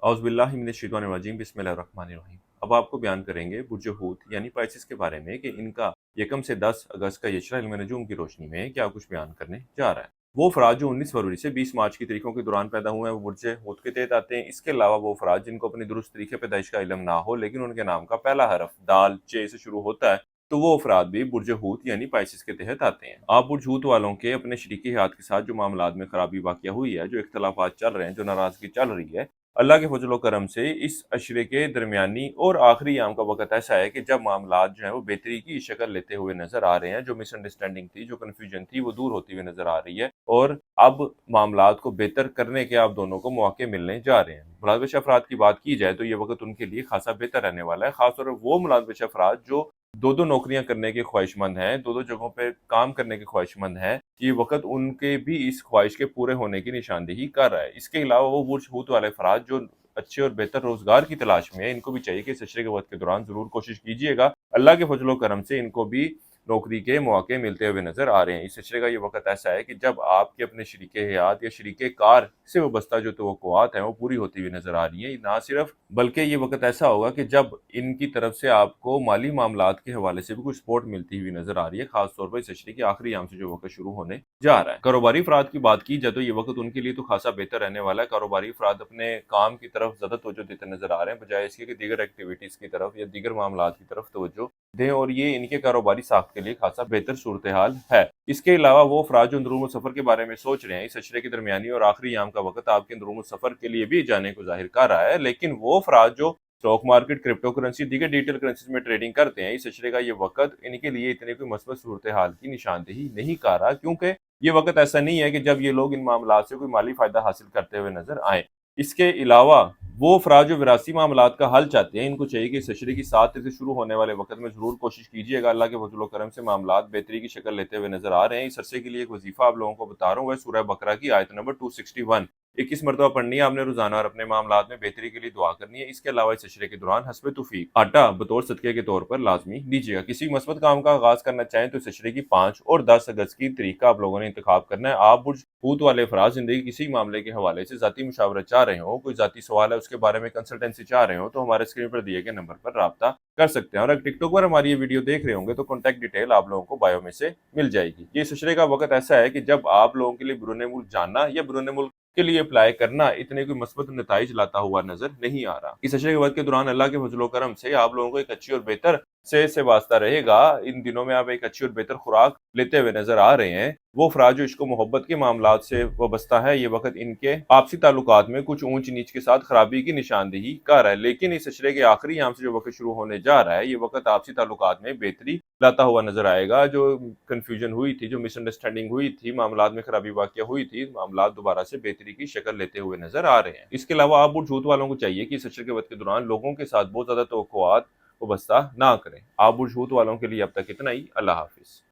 औज़ बिल्लाहि मिनश शैतानिर रजीम बिस्मिल्लाहिर रहमानिर रहीम। अब आपको बयान करेंगे बुर्ज हूत यानी पाइसेस के बारे में कि इनका यकम से 10 अगस्त का यशरा इल्म नजूम की रोशनी में क्या कुछ बयान करने जा रहा है। वो अफराद जो 19 फरवरी से 20 मार्च की तारीखों के दौरान पैदा हुए हैं वो बुर्ज हूत के तहत आते हैं। इसके अलावा वो अफराद जिनको अपनी दुरुस्त तरीके पैदाइश का इल्म ना हो लेकिन उनके नाम का पहला हरफ दाल चे से शुरू होता है तो वो अफराद भी बुर्ज हूत यानी पाइसेस के तहत आते हैं। आप बुर्ज हूत वालों के अपने शरीकी हयात के साथ जो मामलात में खराबी वाक़या हुई है, जो इख्तलाफात चल रहे हैं, जो नाराजगी चल रही है, अल्लाह के फजल करम से इस अशरे के दरमियानी और आखिरी याम का वक़्त ऐसा है कि जब मामलात जो हैं वो बेहतरी की शक्ल लेते हुए नज़र आ रहे हैं। जो मिसअंडरस्टैंडिंग थी, जो कन्फ्यूजन थी, वो दूर होती हुई नज़र आ रही है और अब मामलात को बेहतर करने के आप दोनों को मौके मिलने जा रहे हैं। मुलाज़िम अफराद की बात की जाए तो ये वक़्त उनके लिए खासा बेहतर रहने वाला है। ख़ासतौर पर वो मुलाज़िम अफराद जो दो-दो नौकरियाँ करने के ख्वाहिशमंद हैं, दो-दो जगहों पे काम करने के ख्वाहिशमंद हैं, ये वक़्त उनके भी इस ख्वाहिश के पूरे होने की निशानदेही कर रहा है। इसके अलावा वो बुर्ज हूत वाले अफराद जो अच्छे और बेहतर रोज़गार की तलाश में हैं, इनको भी चाहिए कि इस अशरे के वक़्त के दौरान ज़रूर कोशिश कीजिएगा। अल्लाह के फज़ल व करम से इनको भी नौकरी के मौके मिलते हुए नज़र आ रहे हैं। इस अशरे का ये वक़्त ऐसा है कि जब आपके अपने शरीके हयात या शरीके कार से वाबस्ता जो तवक्कुआत हैं, वो पूरी होती हुई नज़र आ रही हैं। ना सिर्फ़ बल्कि ये वक़्त ऐसा होगा कि जब इनकी तरफ से आपको माली मामलात के हवाले से भी कुछ सपोर्ट मिलती हुई नज़र आ रही है, ख़ास तौर पर इस अशरे के आखिरी याम से जो वक़्त शुरू होने जा रहा है। कारोबारी अफ़राद की बात की जाए तो ये वक़्त उनके लिए तो ख़ासा बेहतर रहने वाला है। कारोबारी अफ़राद अपने काम की तरफ ज़्यादा तवज्जो देते नज़र आ रहे हैं, बजाए इसके कि दीगर एक्टिविटीज़ की तरफ या दीगर मामलात की तरफ तवज्जो दें और ये इनके कारोबारी साख्त के लिए खासा बेहतर सूरत-ए-हाल है। इसके अलावा वो अफ़राद जो अंदरूनुल सफ़र के बारे में सोच रहे हैं, इस अशरे के दरमियानी और आखिरी याम का वक़्त आपके अंदरूनुल सफ़र के लिए भी जाने को ज़ाहिर कर रहा है, लेकिन वो अफ़राद जो स्टॉक मार्केट, क्रिप्टो करेंसी, दीगर डिजिटल करेंसीज़ में ट्रेडिंग करते हैं, इस अशरे का ये वक़्त इनके लिए इतनी कोई मस्बत सूरत-ए-हाल की निशानदेही नहीं कर रहा क्योंकि ये वक़्त ऐसा नहीं है कि जब ये लोग इन मामलात से कोई माली फ़ायदा हासिल करते हुए नज़र आएँ। इसके अलावा वो अफ़राद जो विरासी मामलात का हल चाहते हैं, इनको चाहिए कि इस अशरे की 7 तारीख से शुरू होने वाले वक़्त में ज़रूर कोशिश कीजिएगा। अल्लाह के फज़ल व करम से मामलात बेहतरी की शक्ल लेते हुए नज़र आ रहे हैं। इस अरसे के लिए एक वज़ीफ़ा आप लोगों को बता रहा हूँ, वह सूरह बकरा की आयत नंबर 261 21 मरतबा पढ़नी है आपने रोज़ाना और अपने मामलात में बेहतरी के लिए दुआ करनी है। इसके अलावा इस अशरे के दौरान हस्बे तौफ़ीक आटा बतौर सदक़े के तौर पर लाज़मी दीजिएगा। किसी मस्बत काम का आगाज़ करना चाहें तो इस अशरे की 5 और 10 अगस्त की तारीख का आप लोगों ने इंतख़ाब करना है। आप बुर्ज हूत वाले अफ़राद ज़िंदगी के किसी मामले के हवाले से ज़ाती मुशावरत चाह रहे हो, कोई ज़ाती सवाल है उसके बारे में कंसल्टेंसी चाह रहे हो, तो हमारे स्क्रीन पर दिए गए नंबर पर राब्ता कर सकते हैं। और अगर टिकटॉक पर हमारी ये वीडियो देख रहे होंगे तो कॉन्टैक्ट डिटेल आप लोगों को बायो में से मिल जाएगी। ये इस अशरे का वक़्त ऐसा है कि जब आप लोगों के लिए बैरून मुल्क जाना या बैरून मुल्क के लिए अप्लाई करना इतने कोई मस्बत नताइज लाता हुआ नज़र नहीं आ रहा। इस अशरे के वक़्त के दौरान अल्लाह के फज़ल व करम से आप लोगों को एक अच्छी और बेहतर सेहत से वास्ता रहेगा। इन दिनों में आप एक अच्छी और बेहतर खुराक लेते हुए नज़र आ रहे हैं। वो अफ़राद जो इश्क व मोहब्बत के मामलात से वाबस्ता है, ये वक़्त इनके आपसी ताल्लुकात में कुछ ऊँच-नीच के साथ खराबी की निशानदेही कर रहा है। लेकिन इस अशरे के आखिरी याम से जो वक़्त शुरू होने जा रहा है, ये वक़्त आपसी ताल्लुकात में बेहतरी लाता हुआ नज़र आएगा। जो कन्फ्यूजन हुई थी, जो मिसअंडरस्टैंडिंग हुई थी, मामलात में खराबी वाक़या हुई थी, मामलात दोबारा से बेहतरी की शक्ल लेते हुए नज़र आ रहे हैं। इसके अलावा आप बुर्ज हूत वालों को चाहिए कि इस अशरे के वक़्त के दौरान लोगों के साथ बहुत ज़्यादा तवक्कुआत वाबस्ता ना करें। आप बुर्ज हूत वालों के लिए अब तक इतना ही। अल्लाह हाफ़िज़।